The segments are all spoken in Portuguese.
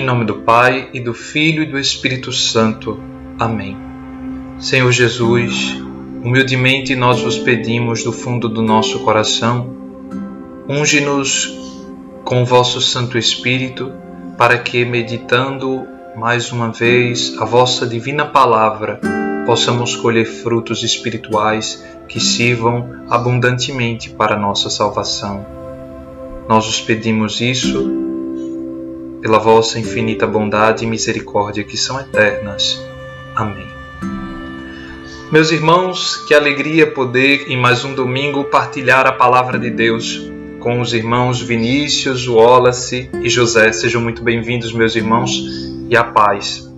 Em nome do Pai, e do Filho, e do Espírito Santo. Amém. Senhor Jesus, humildemente nós vos pedimos do fundo do nosso coração, unge-nos com o vosso Santo Espírito, para que, meditando mais uma vez a vossa divina palavra, possamos colher frutos espirituais que sirvam abundantemente para a nossa salvação. Nós vos pedimos isso pela vossa infinita bondade e misericórdia que são eternas. Amém. Meus irmãos, que alegria poder em mais um domingo partilhar a palavra de Deus com os irmãos Vinícius, Wallace e José. Sejam muito bem-vindos, meus irmãos, e a paz.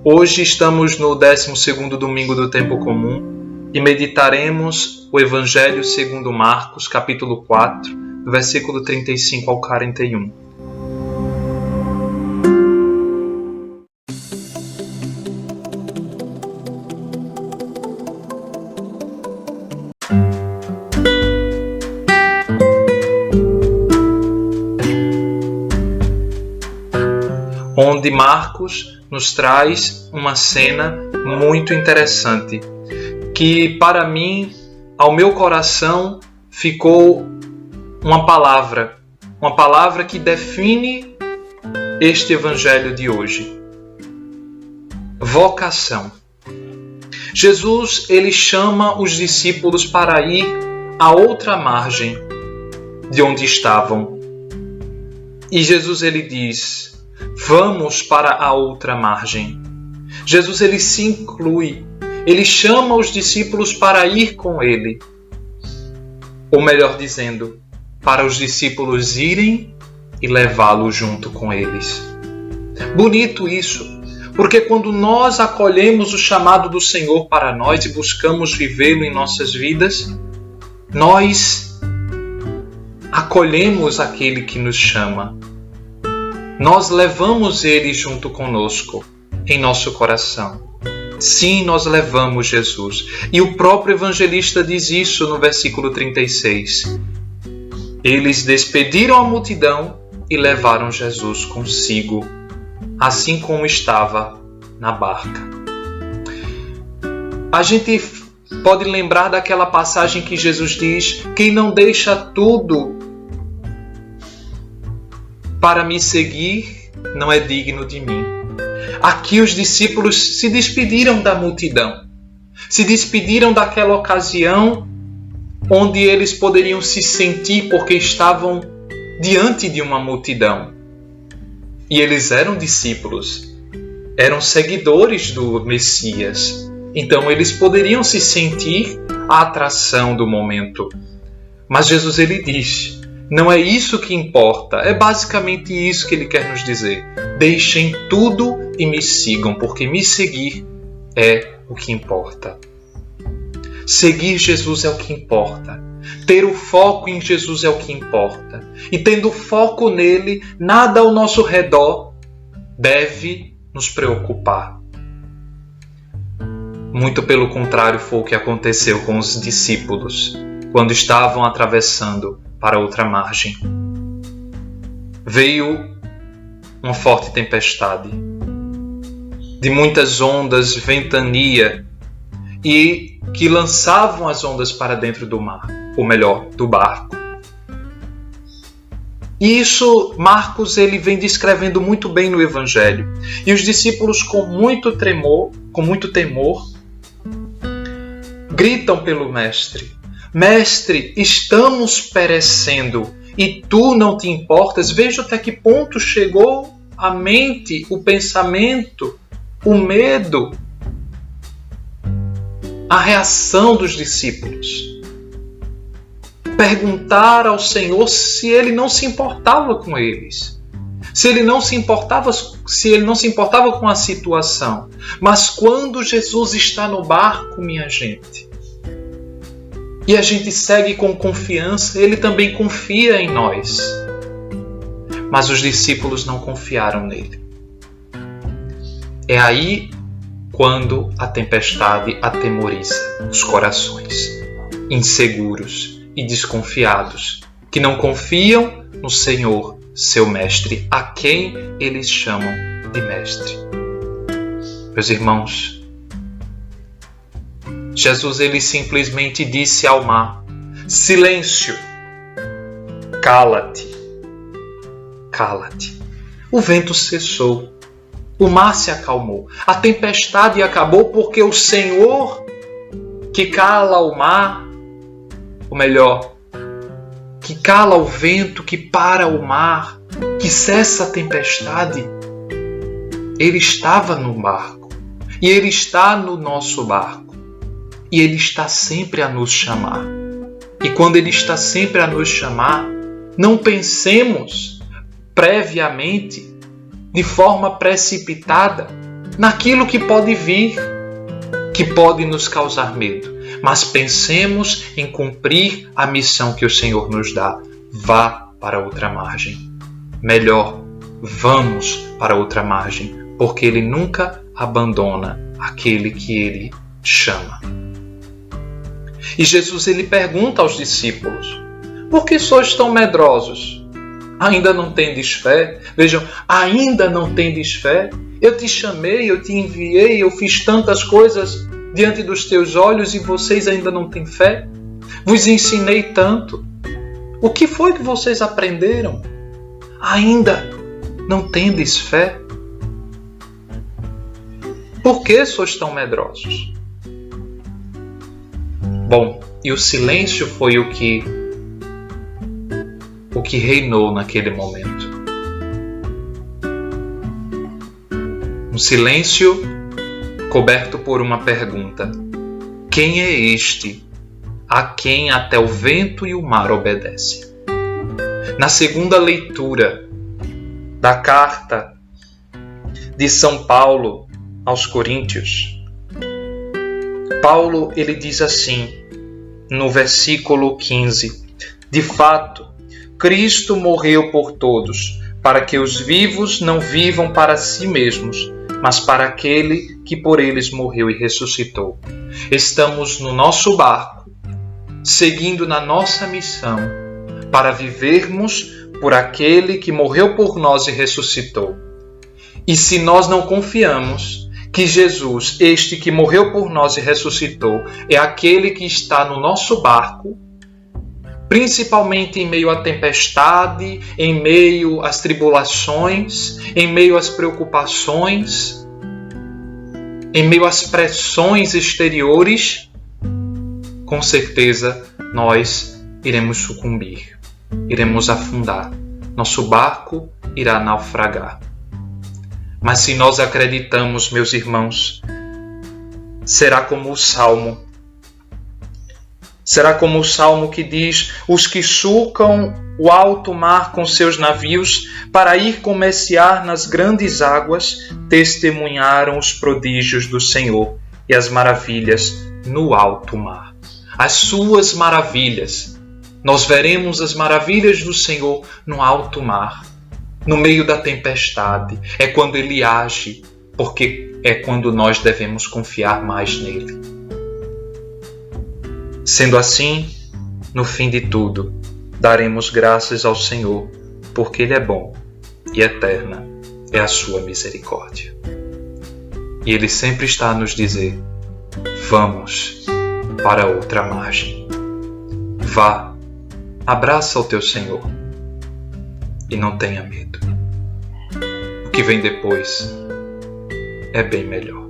Hoje estamos no 12º domingo do tempo comum e meditaremos o Evangelho segundo Marcos, capítulo 4, do versículo 35 ao 41. Onde Marcos nos traz uma cena muito interessante, que para mim, ao meu coração, ficou uma palavra que define este evangelho de hoje. Vocação. Jesus, ele chama os discípulos para ir à outra margem de onde estavam. E Jesus, ele diz: vamos para a outra margem. Jesus, ele se inclui. Ele chama os discípulos para ir com ele. Ou melhor dizendo, para os discípulos irem e levá-lo junto com eles. Bonito isso, porque quando nós acolhemos o chamado do Senhor para nós e buscamos vivê-lo em nossas vidas, nós acolhemos aquele que nos chama. Nós levamos ele junto conosco, em nosso coração. Sim, nós levamos Jesus. E o próprio evangelista diz isso no versículo 36. Eles despediram a multidão e levaram Jesus consigo, assim como estava na barca. A gente pode lembrar daquela passagem que Jesus diz: quem não deixa tudo para me seguir não é digno de mim. Aqui os discípulos se despediram da multidão, se despediram daquela ocasião onde eles poderiam se sentir porque estavam diante de uma multidão. E eles eram discípulos, eram seguidores do Messias, então eles poderiam se sentir a atração do momento. Mas Jesus, ele diz: não é isso que importa. É basicamente isso que ele quer nos dizer. Deixem tudo e me sigam, porque me seguir é o que importa. Seguir Jesus é o que importa. Ter o foco em Jesus é o que importa. E tendo foco nele, nada ao nosso redor deve nos preocupar. Muito pelo contrário foi o que aconteceu com os discípulos quando estavam atravessando para outra margem. Veio uma forte tempestade, de muitas ondas, ventania, e que lançavam as ondas para dentro do mar, ou melhor, do barco. E isso Marcos, ele vem descrevendo muito bem no Evangelho. E os discípulos, com muito temor, gritam pelo Mestre: Mestre, estamos perecendo e tu não te importas? Veja até que ponto chegou a mente, o pensamento, o medo, a reação dos discípulos. Perguntar ao Senhor se ele não se importava com eles, se ele não se importava com a situação. Mas quando Jesus está no barco, minha gente, e a gente segue com confiança, ele também confia em nós. Mas os discípulos não confiaram nele. É aí quando a tempestade atemoriza os corações, inseguros e desconfiados, que não confiam no Senhor, seu mestre, a quem eles chamam de mestre. Meus irmãos, Jesus ele simplesmente disse ao mar: silêncio, cala-te, cala-te. O vento cessou, o mar se acalmou, a tempestade acabou, porque o Senhor que cala o mar, ou melhor, que cala o vento, que para o mar, que cessa a tempestade, Ele estava no barco. E Ele está no nosso barco. E Ele está sempre a nos chamar. E quando Ele está sempre a nos chamar, não pensemos previamente, de forma precipitada, naquilo que pode vir, que pode nos causar medo. Mas pensemos em cumprir a missão que o Senhor nos dá. Vá para outra margem. Melhor, vamos para outra margem, porque Ele nunca abandona aquele que Ele chama. E Jesus ele pergunta aos discípulos: por que sois tão medrosos? Ainda não tendes fé? Vejam, ainda não tendes fé? Eu te chamei, eu te enviei, eu fiz tantas coisas diante dos teus olhos e vocês ainda não têm fé? Vos ensinei tanto. O que foi que vocês aprenderam? Ainda não tendes fé? Por que sois tão medrosos? Bom, e o silêncio foi o que reinou naquele momento. Um silêncio coberto por uma pergunta: quem é este a quem até o vento e o mar obedecem? Na segunda leitura da carta de São Paulo aos Coríntios, Paulo ele diz assim, no versículo 15: de fato, Cristo morreu por todos, para que os vivos não vivam para si mesmos, mas para aquele que por eles morreu e ressuscitou. Estamos no nosso barco, seguindo na nossa missão, para vivermos por aquele que morreu por nós e ressuscitou. E se nós não confiamos que Jesus, este que morreu por nós e ressuscitou, é aquele que está no nosso barco, principalmente em meio à tempestade, em meio às tribulações, em meio às preocupações, em meio às pressões exteriores, com certeza nós iremos sucumbir, iremos afundar, nosso barco irá naufragar. Mas se nós acreditamos, meus irmãos, será como o Salmo. Será como o Salmo que diz: os que sulcam o alto mar com seus navios para ir comerciar nas grandes águas, testemunharam os prodígios do Senhor e as maravilhas no alto mar. As suas maravilhas. Nós veremos as maravilhas do Senhor no alto mar, no meio da tempestade. É quando Ele age, porque é quando nós devemos confiar mais nele. Sendo assim, no fim de tudo, daremos graças ao Senhor, porque Ele é bom e eterna é a sua misericórdia. E Ele sempre está a nos dizer: vamos para outra margem. Vá, abraça o teu Senhor e não tenha medo. O que vem depois é bem melhor.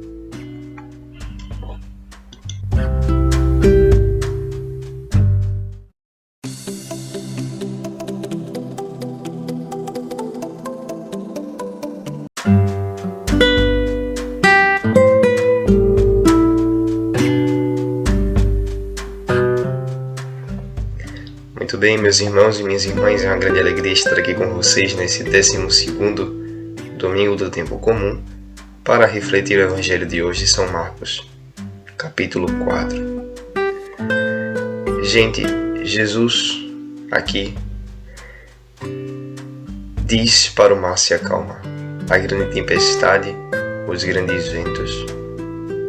Muito bem, meus irmãos e minhas irmãs, é uma grande alegria estar aqui com vocês nesse 12º domingo do tempo comum para refletir o Evangelho de hoje de São Marcos, capítulo 4. Gente, Jesus aqui diz para o mar se acalmar, a grande tempestade, os grandes ventos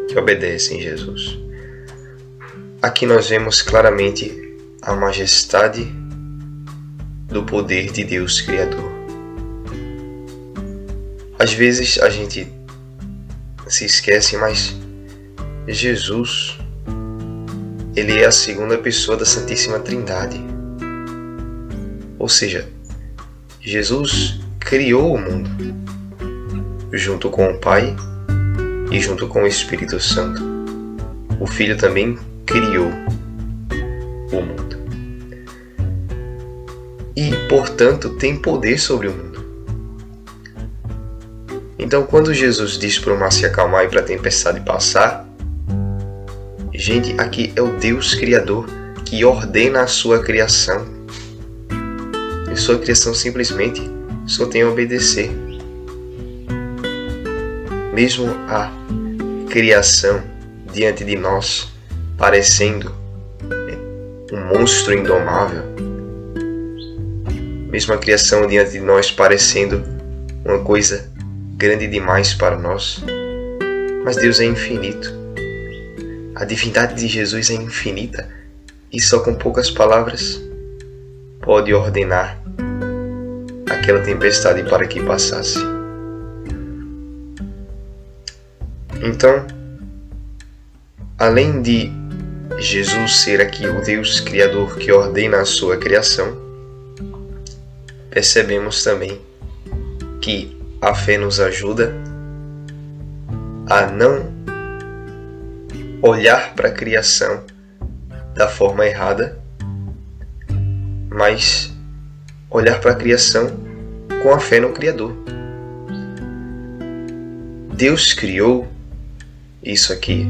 que obedecem Jesus. Aqui nós vemos claramente a majestade do poder de Deus Criador. Às vezes a gente se esquece, mas Jesus, ele é a segunda pessoa da Santíssima Trindade. Ou seja, Jesus criou o mundo, junto com o Pai e junto com o Espírito Santo. O Filho também criou o mundo. E, portanto, tem poder sobre o mundo. Então, quando Jesus diz para o mar se acalmar e para a tempestade passar, gente, aqui é o Deus Criador que ordena a sua criação. E sua criação simplesmente só tem a obedecer. Mesmo a criação diante de nós parecendo um monstro indomável, mesmo a criação diante de nós parecendo uma coisa grande demais para nós, mas Deus é infinito. A divindade de Jesus é infinita e só com poucas palavras pode ordenar aquela tempestade para que passasse. Então, além de Jesus ser aqui o Deus Criador que ordena a sua criação, percebemos também que a fé nos ajuda a não olhar para a criação da forma errada, mas olhar para a criação com a fé no Criador. Deus criou isso aqui,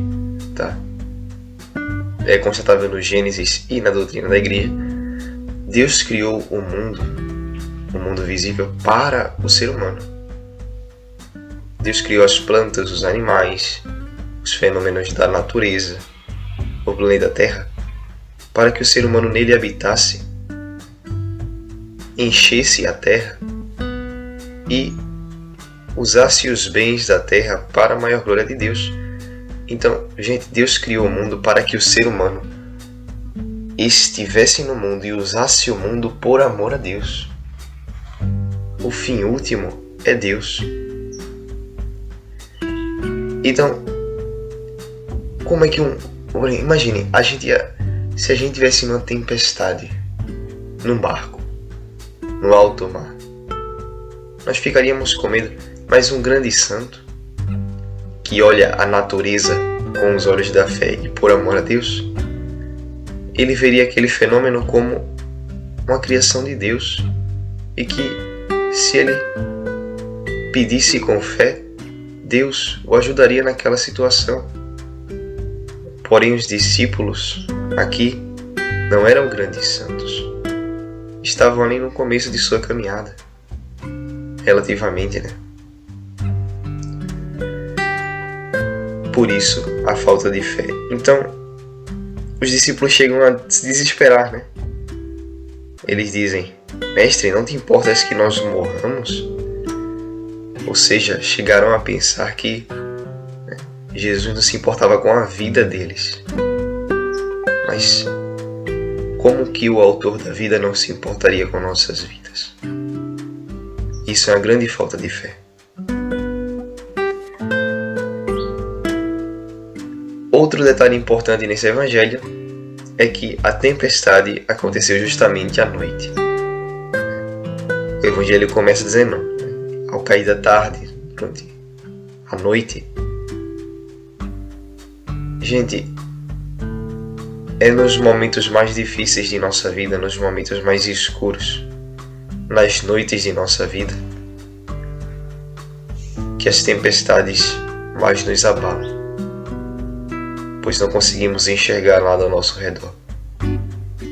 tá? É constatável no Gênesis e na doutrina da igreja. Deus criou o mundo visível para o ser humano. Deus criou as plantas, os animais, os fenômenos da natureza, o planeta Terra, para que o ser humano nele habitasse, enchesse a Terra e usasse os bens da Terra para a maior glória de Deus. Então, gente, Deus criou o mundo para que o ser humano estivesse no mundo e usasse o mundo por amor a Deus. O fim último é Deus. Então, como é que imagine, se a gente tivesse uma tempestade num barco, no alto mar, nós ficaríamos com medo, mas um grande santo que olha a natureza com os olhos da fé e por amor a Deus, ele veria aquele fenômeno como uma criação de Deus e que, se ele pedisse com fé, Deus o ajudaria naquela situação. Porém, os discípulos aqui não eram grandes santos. Estavam ali no começo de sua caminhada, relativamente, né? Por isso, a falta de fé. Então, os discípulos chegam a se desesperar, né? Eles dizem: Mestre, não te importas que nós morramos? Ou seja, chegaram a pensar que Jesus não se importava com a vida deles. Mas como que o autor da vida não se importaria com nossas vidas? Isso é uma grande falta de fé. Outro detalhe importante nesse evangelho é que a tempestade aconteceu justamente à noite. O evangelho começa dizendo: ao cair da tarde, durante a noite. Gente, é nos momentos mais difíceis de nossa vida, nos momentos mais escuros, nas noites de nossa vida, que as tempestades mais nos abalam, pois não conseguimos enxergar nada ao nosso redor.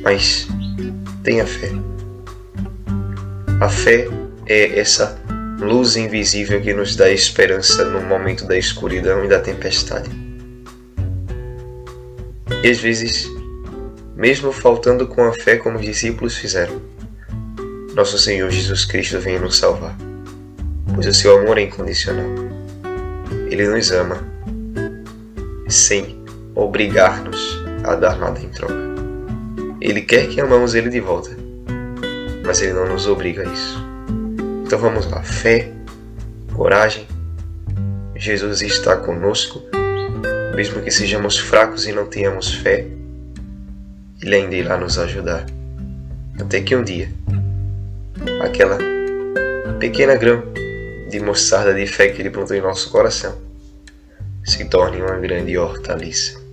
Mas tenha fé. A fé é essa luz invisível que nos dá esperança no momento da escuridão e da tempestade. E às vezes, mesmo faltando com a fé como os discípulos fizeram, nosso Senhor Jesus Cristo vem nos salvar, pois o seu amor é incondicional. Ele nos ama sem obrigar-nos a dar nada em troca. Ele quer que amamos Ele de volta, mas Ele não nos obriga a isso. Então vamos lá, fé coragem. Jesus está conosco, mesmo que sejamos fracos e não tenhamos fé, Ele ainda irá nos ajudar. Até que um dia, aquela pequena grão de mostarda de fé que Ele plantou em nosso coração se torne uma grande hortaliça.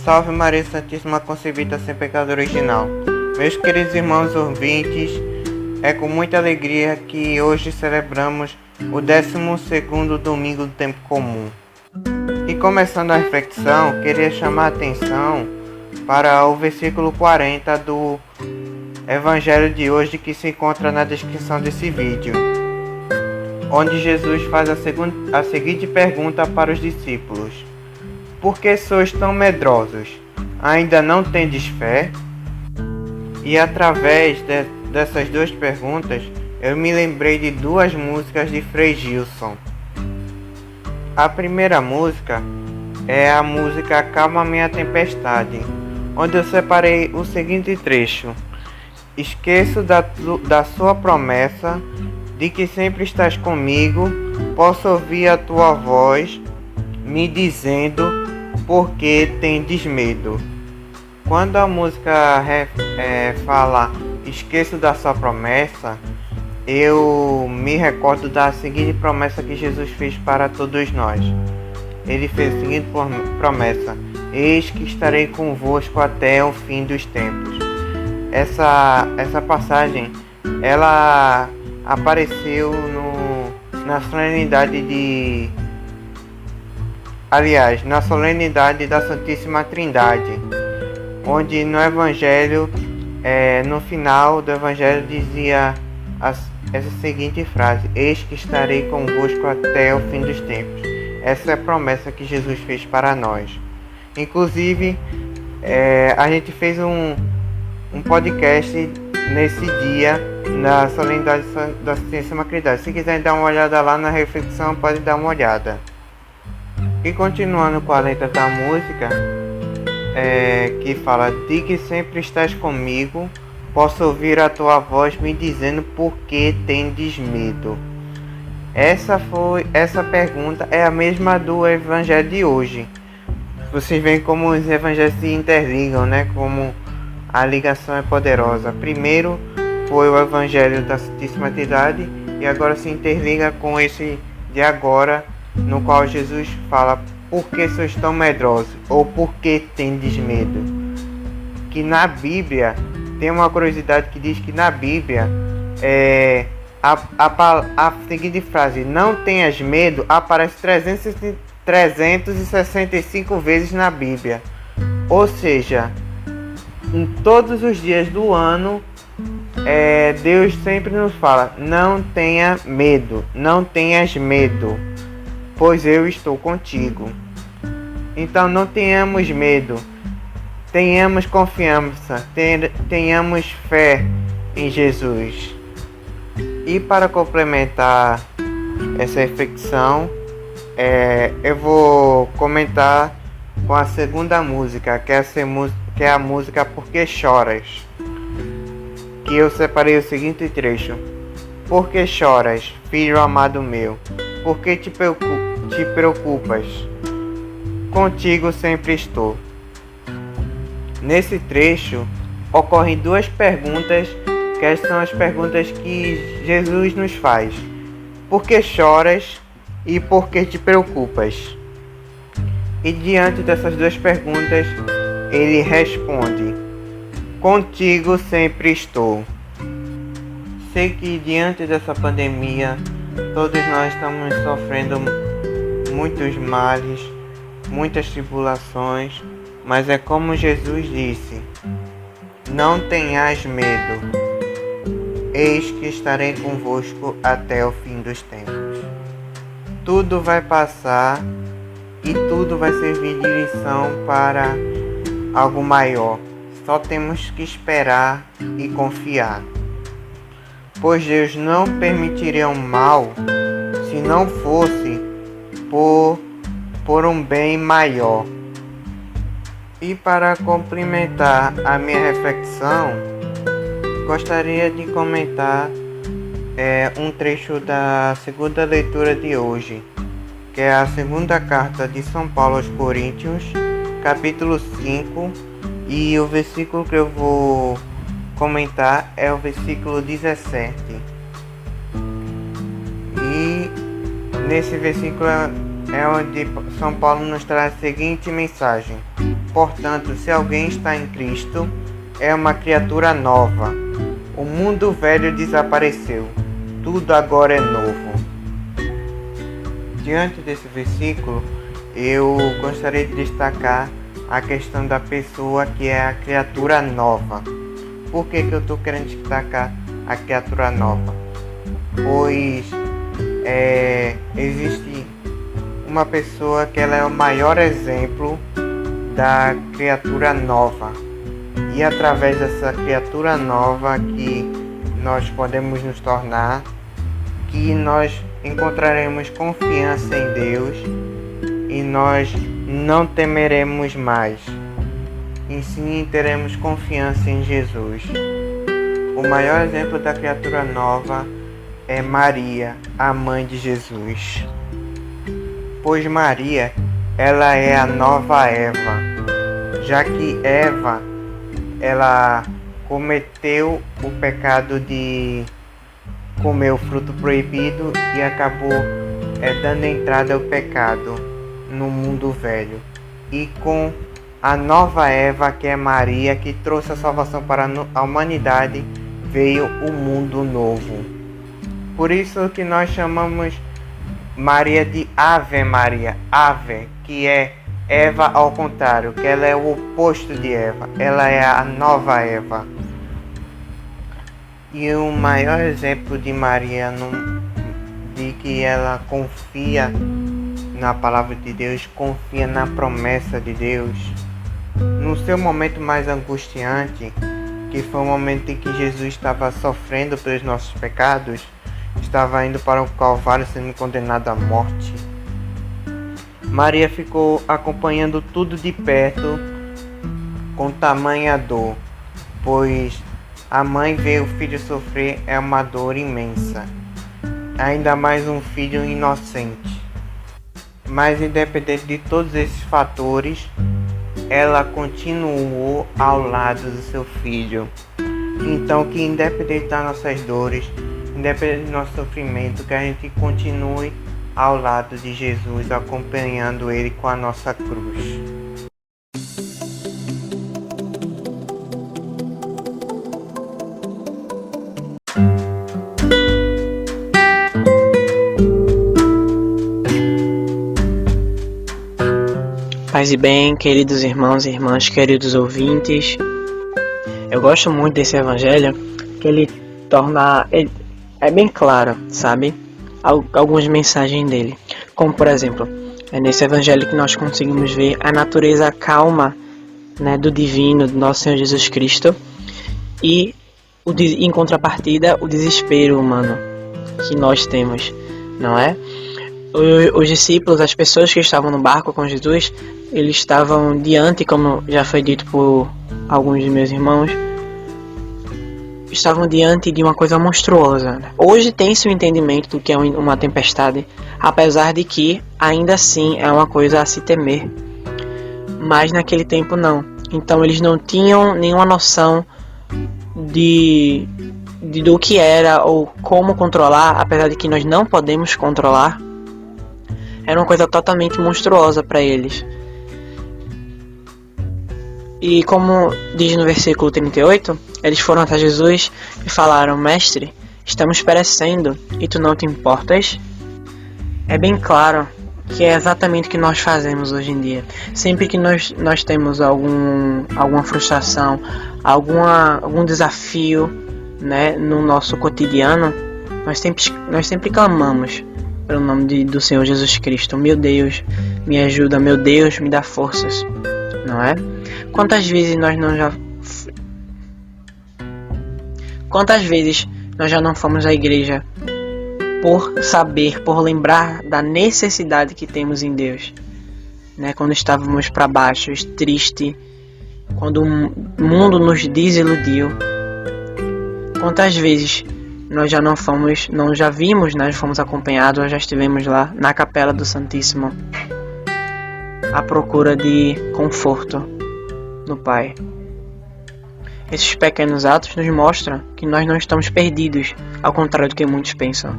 Salve Maria Santíssima Concebida sem pecado original. Meus queridos irmãos ouvintes, é com muita alegria que hoje celebramos o 12º domingo do tempo comum. E começando a reflexão, queria chamar a atenção para o versículo 40 do Evangelho de hoje, que se encontra na descrição desse vídeo, onde Jesus faz a seguinte pergunta para os discípulos: por que sois tão medrosos? Ainda não tendes fé? E através dessas duas perguntas, eu me lembrei de duas músicas de Frei Gilson. A primeira música é a música Calma Minha Tempestade, onde eu separei o seguinte trecho: esqueço da sua promessa, de que sempre estás comigo, posso ouvir a tua voz me dizendo por que tendes medo. Quando a música fala esqueço da sua promessa, eu me recordo da seguinte promessa que Jesus fez para todos nós. Ele fez a seguinte promessa: eis que estarei convosco até o fim dos tempos. Essa passagem, ela apareceu na solenidade na solenidade da Santíssima Trindade, onde no Evangelho, no final do Evangelho, dizia essa seguinte frase: eis que estarei convosco até o fim dos tempos. Essa é a promessa que Jesus fez para nós. Inclusive, a gente fez um podcast nesse dia, na solenidade da Santíssima Trindade. Se quiserem dar uma olhada lá na reflexão, pode dar uma olhada. E continuando com a letra da música, que fala: de que sempre estás comigo, posso ouvir a tua voz me dizendo por que tendes medo. Essa pergunta é a mesma do Evangelho de hoje. Vocês veem como os evangelhos se interligam, né? Como a ligação é poderosa. Primeiro foi o Evangelho da Santíssima Trindade e agora se interliga com esse de agora, no qual Jesus fala: por que sois tão medrosos? Ou por que tendes medo? Que na Bíblia, tem uma curiosidade que diz que na Bíblia, a seguinte frase, não tenhas medo, aparece 365 vezes na Bíblia. Ou seja, em todos os dias do ano, Deus sempre nos fala: não tenha medo, não tenhas medo, pois eu estou contigo. Então não tenhamos medo, tenhamos confiança, tenhamos fé em Jesus. E para complementar essa reflexão, eu vou comentar com a segunda música, que é a música Por que Choras, que eu separei o seguinte trecho: por que choras, filho amado meu? Por que te preocupas? Contigo sempre estou. Nesse trecho ocorrem duas perguntas, que são as perguntas que Jesus nos faz: por que choras e por que te preocupas? E diante dessas duas perguntas, ele responde: contigo sempre estou. Sei que diante dessa pandemia, todos nós estamos sofrendo muitos males, muitas tribulações, mas é como Jesus disse: não tenhais medo, eis que estarei convosco até o fim dos tempos. Tudo vai passar e tudo vai servir de lição para algo maior. Só temos que esperar e confiar. pois Deus não permitiria o mal se não fosse por um bem maior. E para complementar a minha reflexão, gostaria de comentar um trecho da segunda leitura de hoje, que é a segunda carta de São Paulo aos Coríntios, capítulo 5, e o versículo que eu vou comentar é o versículo 17. E nesse versículo é onde São Paulo nos traz a seguinte mensagem: portanto, se alguém está em Cristo, é uma criatura nova. O mundo velho desapareceu, tudo agora é novo. Diante desse versículo, eu gostaria de destacar a questão da pessoa que é a criatura nova. Por que eu estou querendo destacar a criatura nova? Pois existe uma pessoa que ela é o maior exemplo da criatura nova. E através dessa criatura nova que nós podemos nos tornar, que nós encontraremos confiança em Deus e nós não temeremos mais. E sim teremos confiança em Jesus. O maior exemplo da criatura nova é Maria, a mãe de Jesus. Pois Maria, ela é a nova Eva, já que Eva, ela cometeu o pecado de comer o fruto proibido e acabou dando entrada ao pecado no mundo velho. E com a nova Eva, que é Maria, que trouxe a salvação para a humanidade, veio o mundo novo. Por isso que nós chamamos Maria de Ave Maria, Ave, que é Eva ao contrário, que ela é o oposto de Eva, ela é a nova Eva. E o maior exemplo de Maria, de que ela confia na palavra de Deus, confia na promessa de Deus, no seu momento mais angustiante, que foi o momento em que Jesus estava sofrendo pelos nossos pecados, estava indo para o Calvário sendo condenado à morte. Maria ficou acompanhando tudo de perto com tamanha dor, pois a mãe ver o filho sofrer é uma dor imensa, ainda mais um filho inocente. Mas independente de todos esses fatores, ela continuou ao lado do seu filho. Então que independente das nossas dores, independente do nosso sofrimento, que a gente continue ao lado de Jesus, acompanhando Ele com a nossa cruz. Paz e bem, queridos irmãos e irmãs, queridos ouvintes. Eu gosto muito desse evangelho, que ele é bem claro, sabe? Algumas mensagens dele. Como, por exemplo, é nesse evangelho que nós conseguimos ver a natureza calma, né, do divino, do nosso Senhor Jesus Cristo. E, em contrapartida, o desespero humano que nós temos, não é? Os discípulos, as pessoas que estavam no barco com Jesus, eles estavam diante, como já foi dito por alguns de meus irmãos, estavam diante de uma coisa monstruosa. Hoje tem-se o entendimento do que é uma tempestade, apesar de que ainda assim é uma coisa a se temer. Mas naquele tempo não. Então eles não tinham nenhuma noção do que era ou como controlar, apesar de que nós não podemos controlar. Era uma coisa totalmente monstruosa para eles. E como diz no versículo 38, eles foram até Jesus e falaram: Mestre, estamos perecendo e tu não te importas? É bem claro que é exatamente o que nós fazemos hoje em dia. Sempre que nós temos alguma frustração, algum desafio, né, no nosso cotidiano, nós sempre clamamos pelo nome do Senhor Jesus Cristo. Meu Deus, me ajuda, meu Deus, me dá forças, não é? Quantas vezes nós já não fomos à igreja por saber, por lembrar da necessidade que temos em Deus, né? Quando estávamos para baixo, triste, quando o mundo nos desiludiu. Quantas vezes nós já não fomos, não já vimos, né? Fomos acompanhados, nós já estivemos lá na Capela do Santíssimo à procura de conforto no Pai. Esses pequenos atos nos mostram que nós não estamos perdidos, ao contrário do que muitos pensam.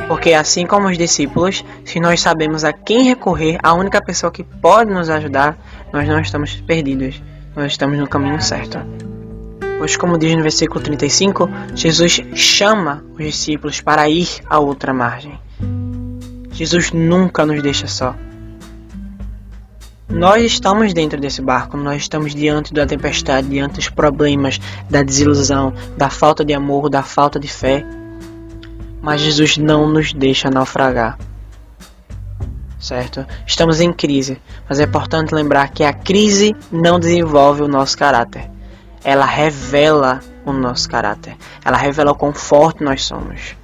Porque assim como os discípulos, se nós sabemos a quem recorrer, a única pessoa que pode nos ajudar, nós não estamos perdidos, nós estamos no caminho certo. Pois como diz no versículo 35, Jesus chama os discípulos para ir à outra margem. Jesus nunca nos deixa só. Nós estamos dentro desse barco, nós estamos diante da tempestade, diante dos problemas, da desilusão, da falta de amor, da falta de fé. Mas Jesus não nos deixa naufragar, certo? Estamos em crise, mas é importante lembrar que a crise não desenvolve o nosso caráter. Ela revela o nosso caráter. Ela revela o quão forte nós somos.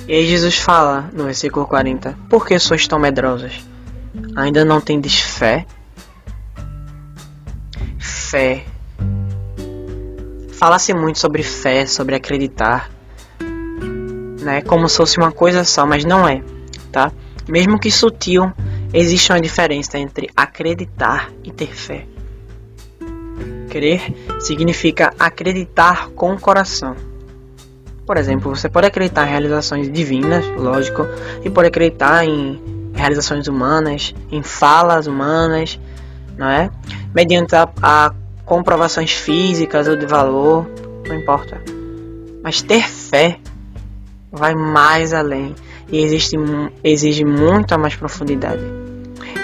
E aí Jesus fala no versículo 40: por que sois tão medrosos? Ainda não tendes fé? Fé. Fala-se muito sobre fé, sobre acreditar, né? Como se fosse uma coisa só, mas não é, tá? Mesmo que sutil, existe uma diferença entre acreditar e ter fé. Crer significa acreditar com o coração. Por exemplo, você pode acreditar em realizações divinas, lógico, e pode acreditar em realizações humanas, em falas humanas, não é? Mediante a comprovações físicas ou de valor, não importa. Mas ter fé vai mais além e exige muita mais profundidade.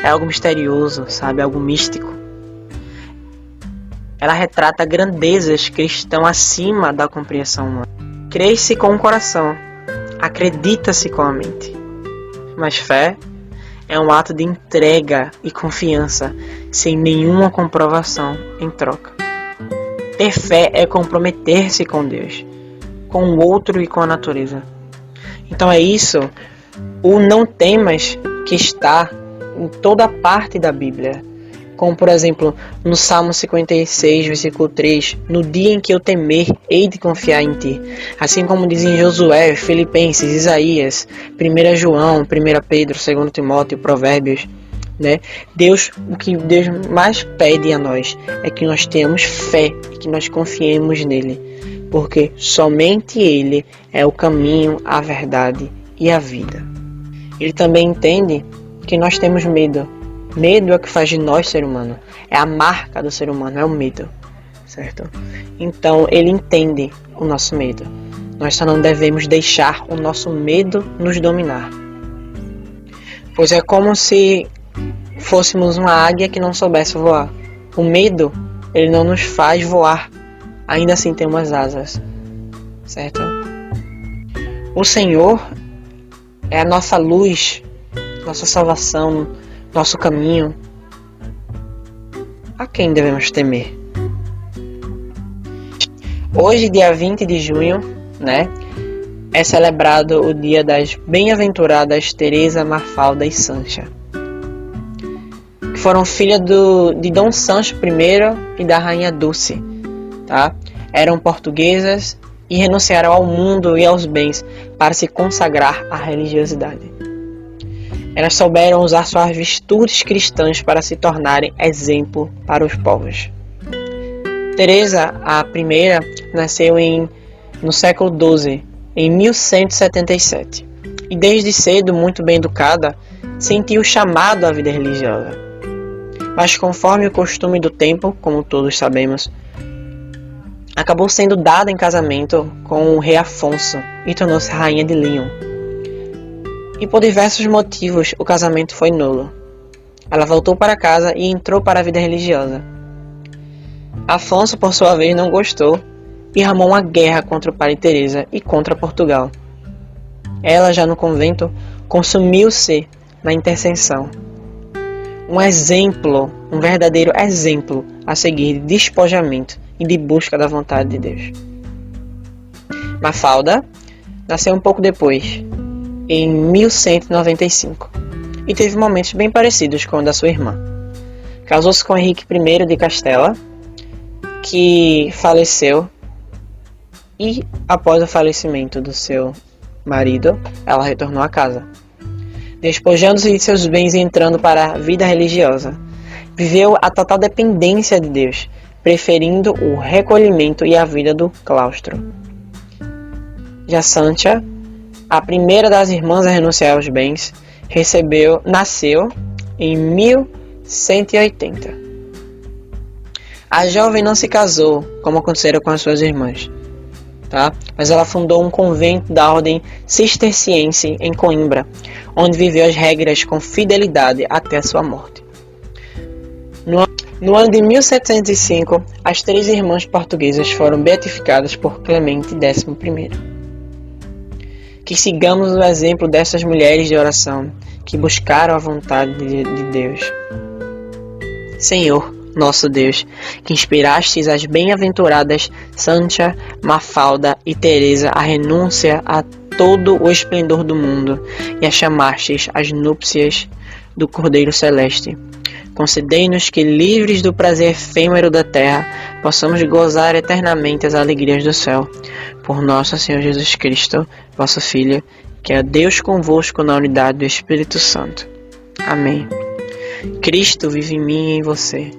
É algo misterioso, sabe? Algo místico. Ela retrata grandezas que estão acima da compreensão humana. Crê-se com o coração, acredita-se com a mente. Mas fé é um ato de entrega e confiança, sem nenhuma comprovação em troca. Ter fé é comprometer-se com Deus, com o outro e com a natureza. Então é isso, o não temas, que está em toda parte da Bíblia. Como por exemplo, no Salmo 56, versículo 3, no dia em que eu temer, hei de confiar em ti. Assim como dizem Josué, Filipenses, Isaías, 1 João, 1 Pedro, 2 Timóteo, Provérbios, né? O que Deus mais pede a nós é que nós tenhamos fé e que nós confiemos nele. Porque somente ele é o caminho, a verdade e a vida. Ele também entende que nós temos medo. Medo é o que faz de nós ser humano. É a marca do ser humano, é o medo, certo? Então ele entende o nosso medo. Nós só não devemos deixar o nosso medo nos dominar. Pois é como se fôssemos uma águia que não soubesse voar. O medo, ele não nos faz voar. Ainda assim tem umas asas, certo? O Senhor é a nossa luz, nossa salvação, nosso caminho. A quem devemos temer? Hoje, dia 20 de junho, né, é celebrado o dia das bem-aventuradas Teresa, Mafalda e Sancha, que foram filhas de Dom Sancho I e da Rainha Dulce, tá? Eram portuguesas e renunciaram ao mundo e aos bens para se consagrar à religiosidade. Elas souberam usar suas virtudes cristãs para se tornarem exemplo para os povos. Teresa, a primeira, nasceu no século XII, em 1177, e desde cedo, muito bem educada, sentiu o chamado à vida religiosa. Mas conforme o costume do tempo, como todos sabemos, acabou sendo dada em casamento com o rei Afonso e tornou-se rainha de Lyon. E por diversos motivos o casamento foi nulo. Ela voltou para casa e entrou para a vida religiosa. Afonso, por sua vez, não gostou e armou uma guerra contra o pai de Teresa e contra Portugal. Ela, já no convento, consumiu-se na intercessão. Um exemplo, um verdadeiro exemplo a seguir de despojamento e de busca da vontade de Deus. Mafalda nasceu um pouco depois, em 1195, e teve momentos bem parecidos com o da sua irmã. Casou-se com Henrique I de Castela, que faleceu, e após o falecimento do seu marido, ela retornou à casa, despojando-se de seus bens e entrando para a vida religiosa. Viveu a total dependência de Deus, preferindo o recolhimento e a vida do claustro. Já Sancha, a primeira das irmãs a renunciar aos bens, nasceu em 1180. A jovem não se casou, como acontecera com as suas irmãs, mas ela fundou um convento da ordem cisterciense em Coimbra, onde viveu as regras com fidelidade até a sua morte. No ano de 1705, as 3 irmãs portuguesas foram beatificadas por Clemente XI. Que sigamos o exemplo dessas mulheres de oração que buscaram a vontade de Deus. Senhor, nosso Deus, que inspirastes as bem-aventuradas Sancha, Mafalda e Teresa a renúncia a todo o esplendor do mundo e a chamastes às núpcias do Cordeiro Celeste. Concedei-nos que, livres do prazer efêmero da terra, possamos gozar eternamente as alegrias do céu. Por nosso Senhor Jesus Cristo, vosso Filho, que é Deus convosco na unidade do Espírito Santo. Amém. Cristo vive em mim e em você,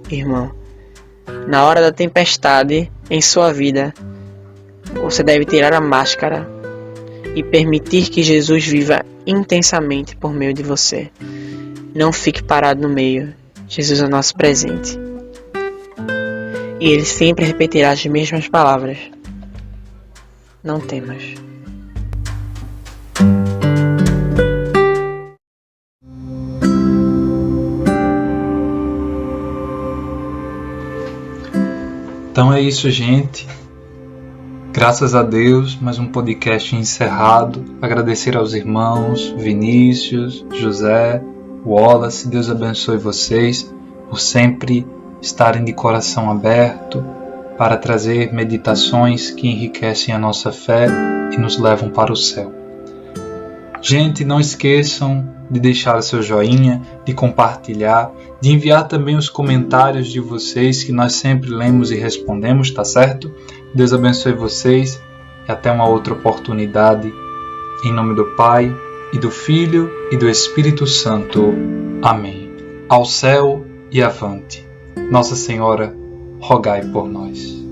irmão. Na hora da tempestade em sua vida, você deve tirar a máscara e permitir que Jesus viva intensamente por meio de você. Não fique parado no meio. Jesus é o nosso presente. E Ele sempre repetirá as mesmas palavras. Não temas. Então é isso, gente. Graças a Deus, mais um podcast encerrado. Agradecer aos irmãos Vinícius, José, Wallace. Deus abençoe vocês por sempre estarem de coração aberto para trazer meditações que enriquecem a nossa fé e nos levam para o céu. Gente, não esqueçam de deixar seu joinha, de compartilhar, de enviar também os comentários de vocês que nós sempre lemos e respondemos, tá certo? Deus abençoe vocês e até uma outra oportunidade. Em nome do Pai, e do Filho e do Espírito Santo. Amém. Ao céu e avante. Nossa Senhora, rogai por nós.